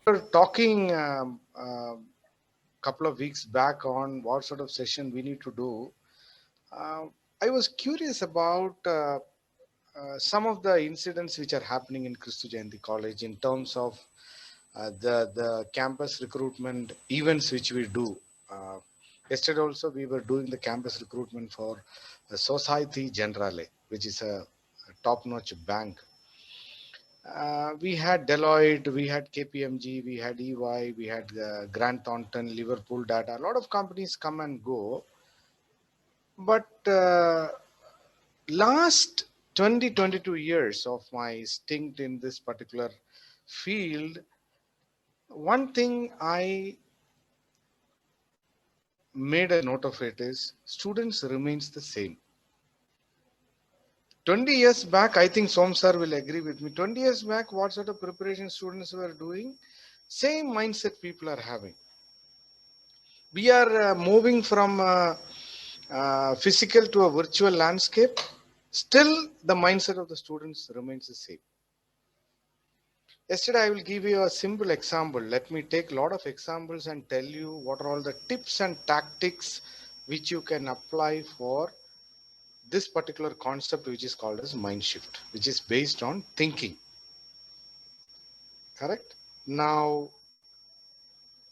We're talking couple of weeks back on what sort of session we need to do. Uh, I was curious about some of the incidents which are happening in Christu Jayanti College in terms of the campus recruitment events which we do. Uh, Yesterday also we were doing the campus recruitment for Society Generale, which is a top-notch bank. We had Deloitte, we had KPMG, we had EY, we had Grant Thornton, Liverpool Data. A lot of companies come and go. But last 20, 22 years of my stint in this particular field, one thing I made a note of it is students remains the same. 20 years back, I think Som sir will agree with me. 20 years back, what sort of preparation students were doing? Same mindset people are having. We are moving from physical to a virtual landscape. Still the mindset of the students remains the same. Yesterday I will give you a simple example. Let me take a lot of examples and tell you what are all the tips and tactics which you can apply for this particular concept, which is called as mind shift, which is based on thinking. Correct? Now,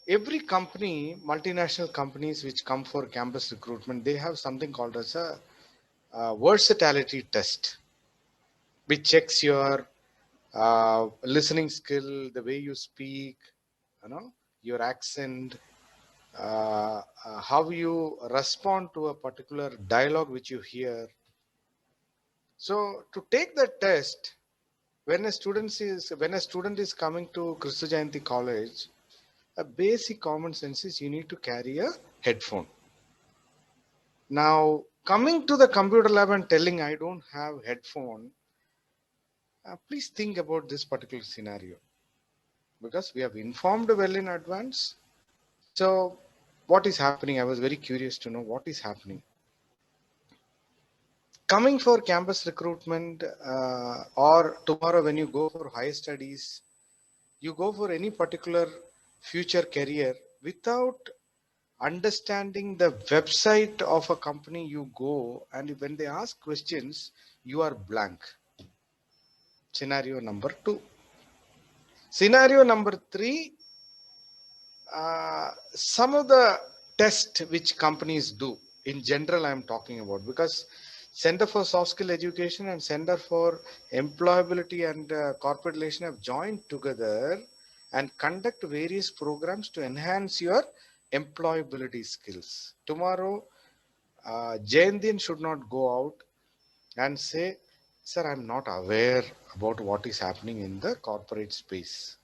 every company, multinational companies which come for campus recruitment, they have something called as a versatility test, which checks your listening skill, the way you speak, you know, your accent, how you respond to a particular dialogue which you hear. So to take the test, when a student is coming to Christu Jayanti College, a basic common sense is you need to carry a headphone. Now, coming to the computer lab and telling I don't have headphone, please think about this particular scenario because we have informed well in advance. So, what is happening? I was very curious to know what is happening. Coming for campus recruitment, or tomorrow when you go for higher studies, you go for any particular future career without understanding the website of a company you go, and when they ask questions, you are blank. Scenario number 2. Scenario number 3, some of the tests which companies do in general I'm talking about, because Center for Soft Skill Education and Center for Employability and Corporate Relation have joined together and conduct various programs to enhance your employability skills. Tomorrow, Jayendin should not go out and say, sir, I'm not aware about what is happening in the corporate space.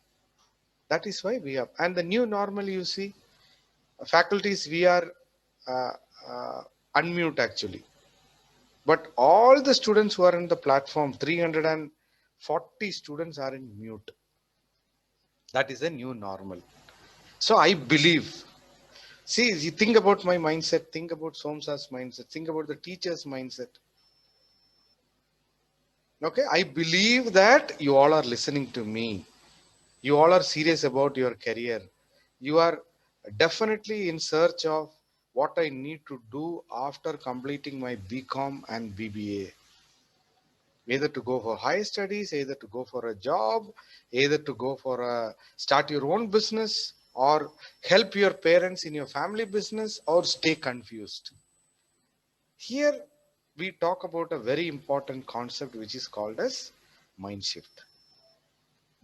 That is why we have, and the new normal, you see, faculties, we are uh, uh, unmute actually. But all the students who are in the platform, 340 students are in mute. That is the new normal. So I believe, see, you think about my mindset, think about Somsa's mindset, think about the teacher's mindset. Okay, I believe that you all are listening to me. You all are serious about your career. You are definitely in search of what I need to do after completing my BCom and BBA. Either to go for higher studies, either to go for a job, either to go for a start your own business, or help your parents in your family business, or stay confused. Here we talk about a very important concept which is called as mind shift.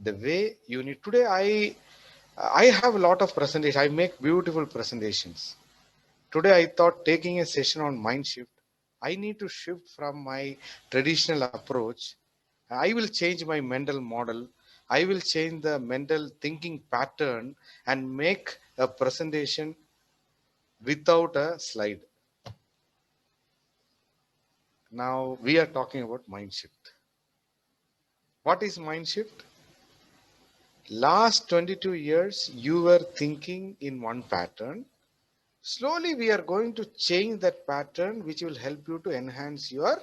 The way you need today, I have a lot of presentations. I make beautiful presentations. Today I thought taking a session on mind shift, I need to shift from my traditional approach. I will change my mental model. I will change the mental thinking pattern and make a presentation without a slide. Now we are talking about mind shift. What is mind shift? Last 22 years you were thinking in one pattern. Slowly we are going to change that pattern, which will help you to enhance your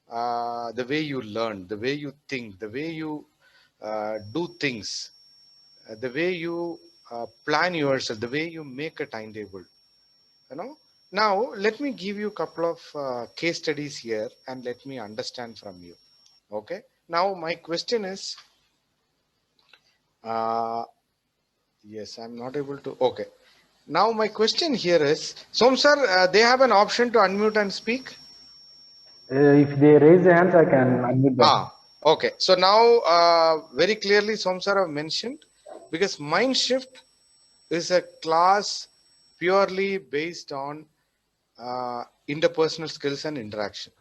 the way you learn, the way you think, the way you do things. the way you plan yourself, the way you make a timetable, you know. Now, let me give you a couple of case studies here and let me understand from you. Okay. Now, my question is, uh, yes, I'm not able to. Okay. Now, my question here is, Som sir, they have an option to unmute and speak. If they raise their hands, I can unmute them. Okay. So now, very clearly, Som sir have mentioned, because mind shift is a class purely based on interpersonal skills and interaction.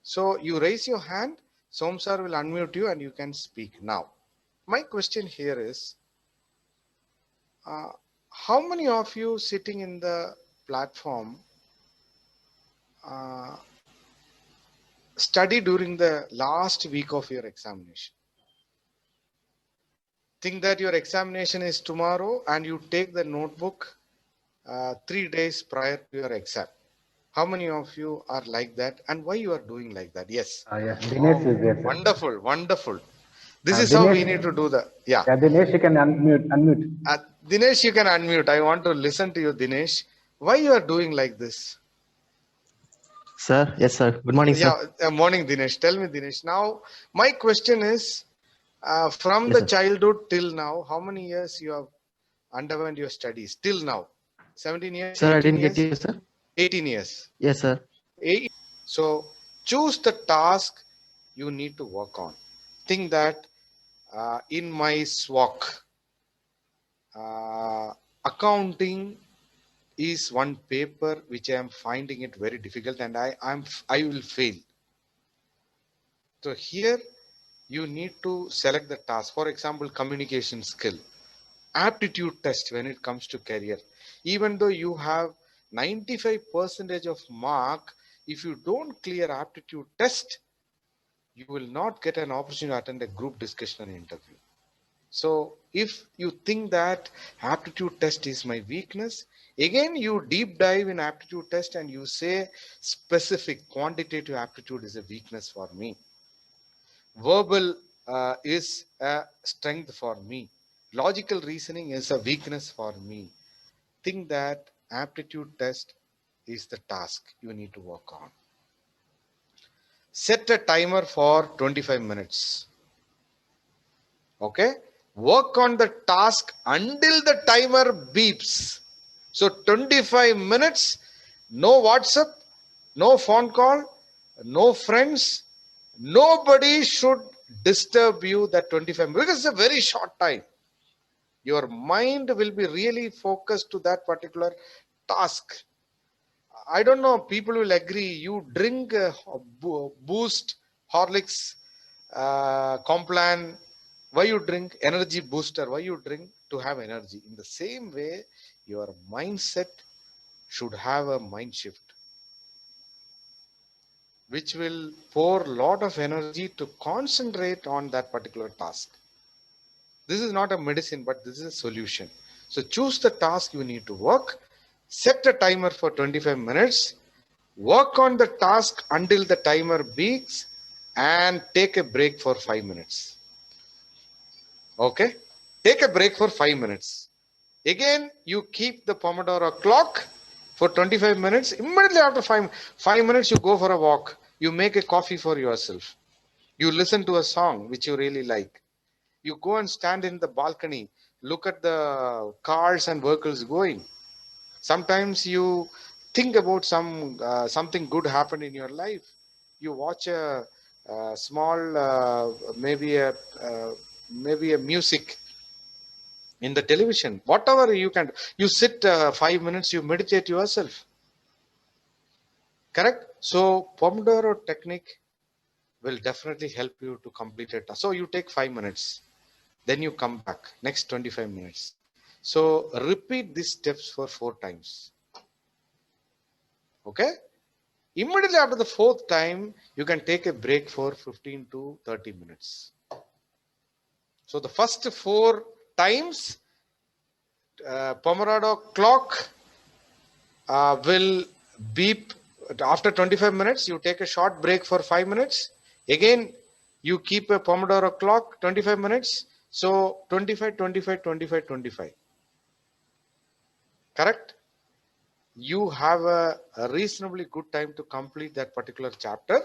So you raise your hand, Som sir will unmute you and you can speak now. My question here is, how many of you sitting in the platform uh, study during the last week of your examination? Think that your examination is tomorrow and you take the notebook 3 days prior to your exam. How many of you are like that, and why you are doing like that? Yes. Yes, Dinesh is there, sir. Wonderful, wonderful. This is Dinesh, how we need to do the, yeah. Dinesh, you can unmute. Dinesh, you can unmute. I want to listen to you, Dinesh. Why you are doing like this? Sir, yes, sir. Good morning, sir. Yeah, morning, Dinesh. Tell me, Dinesh. Now, my question is, from Yes, the sir. childhood till now, how many years you have underwent your studies till now? 17 years, Sir, I 18 didn't get years? you, sir. 18 years. Yes, sir. So choose the task you need to work on. Think that in my SWOC, accounting is one paper which I am finding it very difficult, and I will fail. So here you need to select the task. For example, communication skill, aptitude test when it comes to career. Even though you have 95% of mark, if you don't clear aptitude test, you will not get an opportunity to attend a group discussion or interview. So if you think that aptitude test is my weakness, again you deep dive in aptitude test and you say specific quantitative aptitude is a weakness for me. Verbal is a strength for me. Logical reasoning is a weakness for me. Think that aptitude test is the task you need to work on. Set a timer for 25 minutes. Okay, work on the task until the timer beeps. So 25 minutes, no WhatsApp, no phone call, no friends, nobody should disturb you that 25 minutes, because it's a very short time. Your mind will be really focused to that particular task. I don't know, people will agree, you drink Boost, Horlicks, Complan. Why you drink? Energy booster. Why you drink? To have energy. In the same way, your mindset should have a mind shift, which will pour a lot of energy to concentrate on that particular task. This is not a medicine, but this is a solution. So choose the task you need to work, set a timer for 25 minutes, work on the task until the timer beeps, and take a break for 5 minutes. Okay, take a break for 5 minutes. Again, you keep the Pomodoro clock for 25 minutes. Immediately after 5 minutes, you go for a walk. You make a coffee for yourself. You listen to a song which you really like. You go and stand in the balcony, look at the cars and vehicles going. Sometimes you think about something good happened in your life. You watch a small maybe a music in the television, whatever you can. You sit 5 minutes, you meditate yourself. Correct? So Pomodoro technique will definitely help you to complete it. So you take 5 minutes, then you come back next 25 minutes. So repeat these steps for 4 times. Okay? Immediately after the 4th time, you can take a break for 15 to 30 minutes. So the first 4 times, Pomodoro clock will beep. After 25 minutes, you take a short break for 5 minutes. Again, you keep a Pomodoro clock, 25 minutes. So 25, 25, 25, 25. Correct? You have a reasonably good time to complete that particular chapter.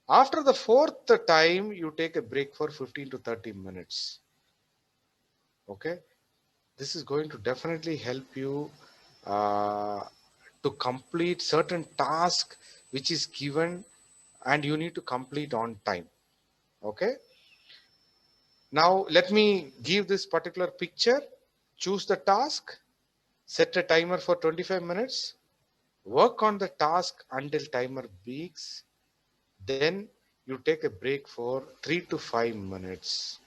After the fourth time, you take a break for 15 to 30 minutes. Okay? This is going to definitely help you uh, to complete certain task which is given, and you need to complete on time. Okay? Now, let me give this particular picture. Choose the task, set a timer for 25 minutes, work on the task until timer beeps. Then you take a break for 3 to 5 minutes.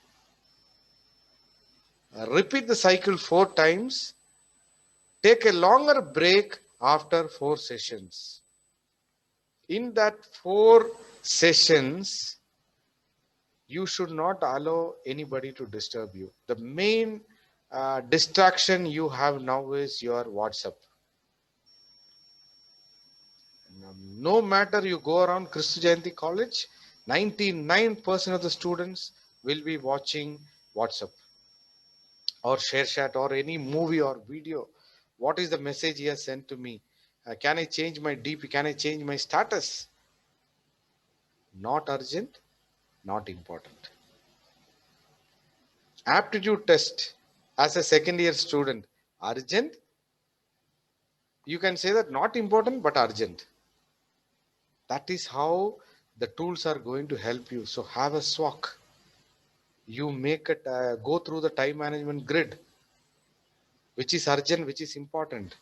Repeat the cycle 4 times. Take a longer break after 4 sessions. In that 4 sessions, you should not allow anybody to disturb you. The main distraction you have now is your WhatsApp. No matter you go around Christu Jayanti College, 99% of the students will be watching WhatsApp or ShareChat or any movie or video. What is the message he has sent to me? Can I change my DP? Can I change my status? Not urgent, not important. Aptitude test as a second year student, urgent. You can say that not important but urgent. That is how the tools are going to help you. So have a SWOC. You make it go through the time management grid, which is urgent, which is important,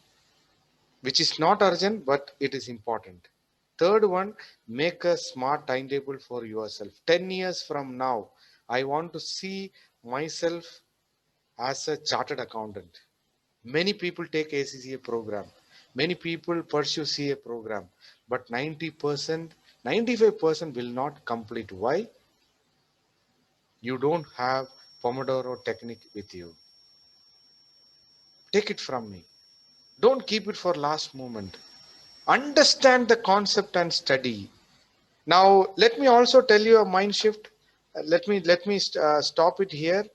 which is not urgent but it is important. Third one, make a smart timetable for yourself. 10 years from now, I want to see myself as a chartered accountant. Many people take ACCA program. Many people pursue CA program, but 90%, 95% will not complete. Why? You don't have Pomodoro technique with you. Take it from me. Don't keep it for last moment. Understand the concept and study. Now, let me also tell you a mind shift. Let me stop it here,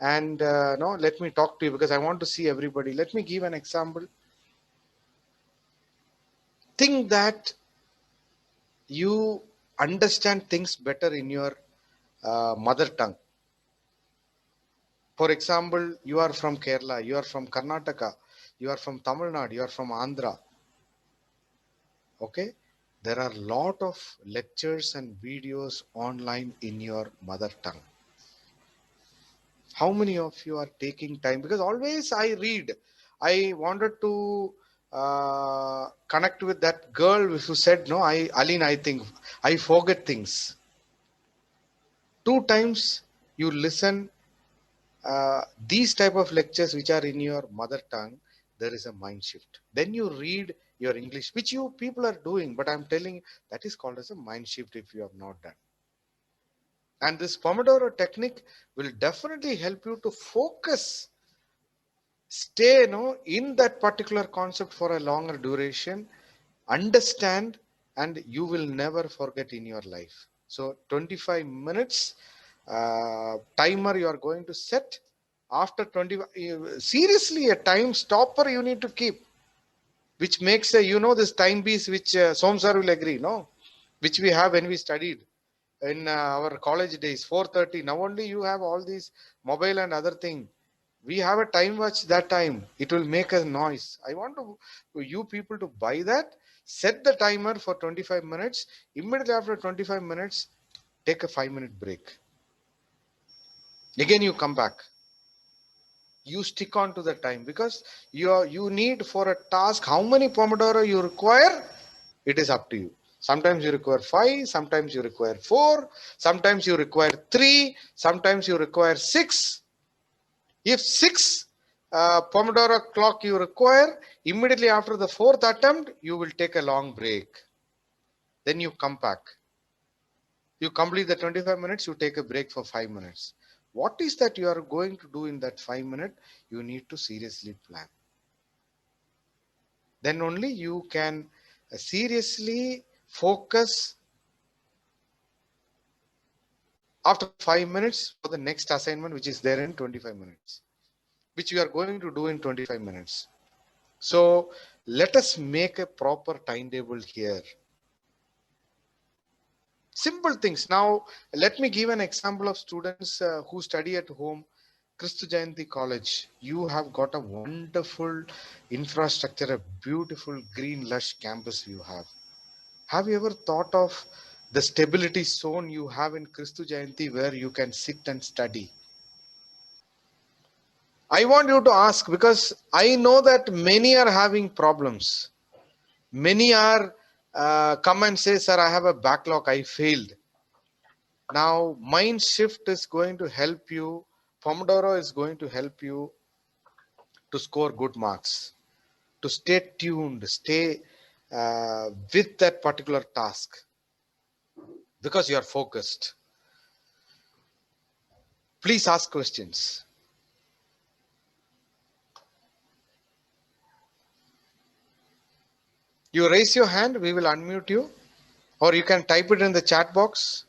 and no, let me talk to you because I want to see everybody. Let me give an example. Think that you understand things better in your mother tongue. For example, you are from Kerala, you are from Karnataka, you are from Tamil Nadu, you are from Andhra. Okay, there are a lot of lectures and videos online in your mother tongue. How many of you are taking time? Because always I read, I wanted to connect with that girl who said, no, Aline, I think I forget things. 2 times you listen these type of lectures which are in your mother tongue, there is a mind shift. Then you read your English, which you people are doing, but I'm telling you, that is called as a mind shift if you have not done. And this Pomodoro technique will definitely help you to focus, stay in that particular concept for a longer duration, understand, and you will never forget in your life. So 25 minutes timer you are going to set. After 20, seriously a time stopper you need to keep, which makes a this time piece which Som sir will agree, no, which we have when we studied in our college days, 4:30. Now only you have all these mobile and other thing. We have a time watch that time. It will make a noise. I want you people to buy that. Set the timer for 25 minutes. Immediately after 25 minutes, take a 5-minute break. Again, you come back. You stick on to the time because you need for a task. How many Pomodoro you require? It is up to you. Sometimes you require 5, sometimes you require 4, sometimes you require 3, sometimes you require 6. If 6 Pomodoro clock you require, immediately after the 4th attempt, you will take a long break. Then you come back. You complete the 25 minutes, you take a break for 5 minutes. What is that you are going to do in that 5 minutes? You need to seriously plan. Then only you can seriously focus After 5 minutes for the next assignment, which is there in 25 minutes, which we are going to do in 25 minutes. So let us make a proper timetable here. Simple things. Now, let me give an example of students who study at home. Kristu Jayanti College, you have got a wonderful infrastructure, a beautiful green lush campus you have. Have you ever thought of the stability zone you have in Kristu Jayanti where you can sit and study? I want you to ask because I know that many are having problems. Many are come and say, sir, I have a backlog, I failed. Now, mind shift is going to help you. Pomodoro is going to help you to score good marks, to stay tuned, stay with that particular task because you are focused. Please ask questions. You raise your hand, we will unmute you, or you can type it in the chat box.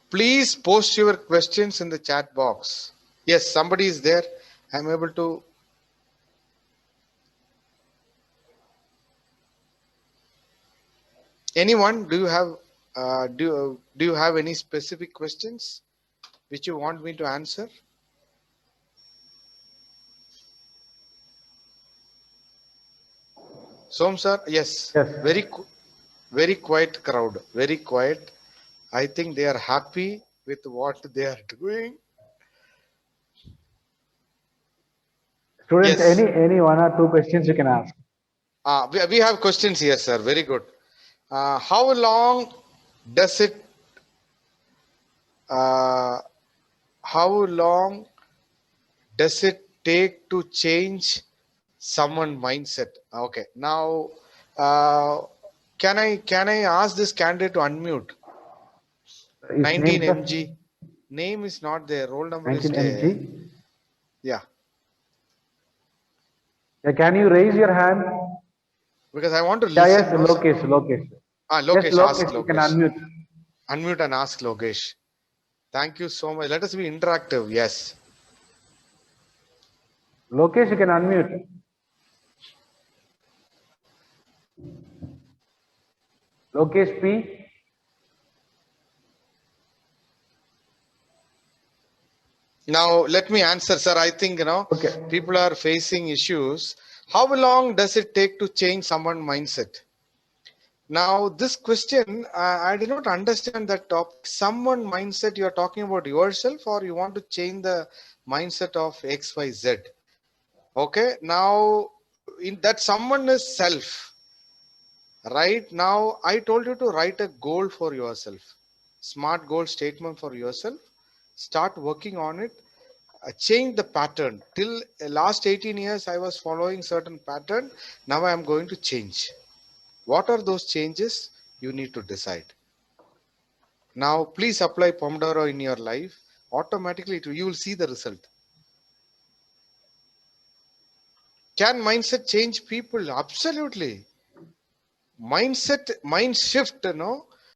Please post your questions in the chat box. Yes, somebody is there. I'm able to. Anyone? Do you have do you have any specific questions which you want me to answer? Som sir, yes. Yes. Very quiet crowd. Very quiet. I think they are happy with what they are doing. Students, Yes. any one or two questions you can ask. We have questions here, sir. Very good. How long does it uh, how long does it take to change someone mindset? Okay, now uh, can I ask this candidate to unmute? His 19 name, sir? mg name is not there, roll number is 19 there. mg. Yeah, Yeah, can you raise your hand? because I want to Yeah, yes, listen. No, sir. Lokesh, Lokesh. Yes, Lokesh, ask Lokesh, you can Lokesh. unmute. Unmute and ask Lokesh. Thank you so much. Let us be interactive. Yes. Lokesh, you can unmute. Lokesh P. Now let me answer, sir. I think Okay. people are facing issues. How long does it take to change someone's mindset? Now, this question, I did not understand that topic. Someone mindset, you're talking about yourself or you want to change the mindset of XYZ. Okay. Now, in that someone is self. Right now, I told you to write a goal for yourself. Smart goal statement for yourself. Start working on it. Change the pattern. Till last 18 years, I was following certain pattern. Now I am going to change. What are those changes? You need to decide. Now, please apply Pomodoro in your life. Automatically, you will see the result. Can mindset change people? Absolutely. Mindset, mind shift,